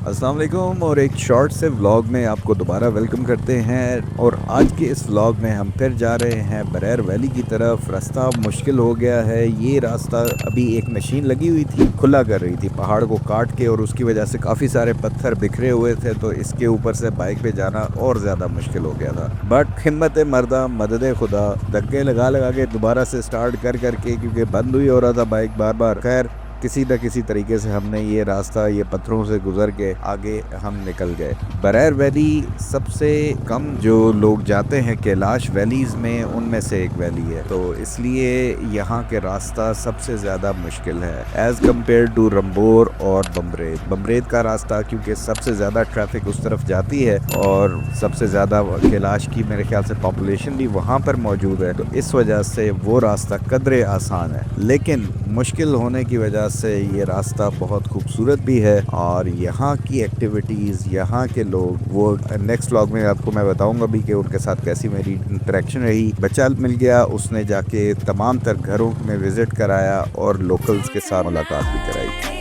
अस्सलाम वालेकुम और एक शॉर्ट से व्लॉग में आपको दोबारा वेलकम करते हैं। और आज के इस व्लॉग में हम फिर जा रहे हैं बरैर वैली की तरफ। रास्ता मुश्किल हो गया है। ये रास्ता अभी एक मशीन लगी हुई थी, खुला कर रही थी पहाड़ को काट के, और उसकी वजह से काफ़ी सारे पत्थर बिखरे हुए थे, तो इसके ऊपर से बाइक पे जाना और ज़्यादा मुश्किल हो गया था। बट हिम्मत मर्दा मदद खुदा, धक्के लगा लगा के दोबारा से स्टार्ट कर करके, क्योंकि बंद हुई हो रहा था बाइक बार बार। खैर किसी न किसी तरीके से हमने ये रास्ता, ये पत्थरों से गुजर के आगे हम निकल गए। बरैर वैली सबसे कम जो लोग जाते हैं कैलाश वैलीज़ में, उनमें से एक वैली है, तो इसलिए यहाँ के रास्ता सबसे ज़्यादा मुश्किल है एज़ कम्पेयर टू रंबोर और बमरेत। बमरेत का रास्ता क्योंकि सबसे ज़्यादा ट्रैफिक उस तरफ जाती है और सबसे ज़्यादा कैलाश की मेरे ख्याल से पॉपुलेशन भी वहाँ पर मौजूद है, तो इस वजह से वो रास्ता कदरे आसान है। लेकिन मुश्किल होने की वजह से ये रास्ता बहुत खूबसूरत भी है, और यहाँ की एक्टिविटीज़, यहाँ के लोग, वो नेक्स्ट व्लॉग में आपको मैं बताऊंगा भी कि उनके साथ कैसी मेरी इंटरेक्शन रही। बच्चा मिल गया, उसने जाके तमाम तर घरों में विज़िट कराया और लोकल्स के साथ मुलाकात भी कराई।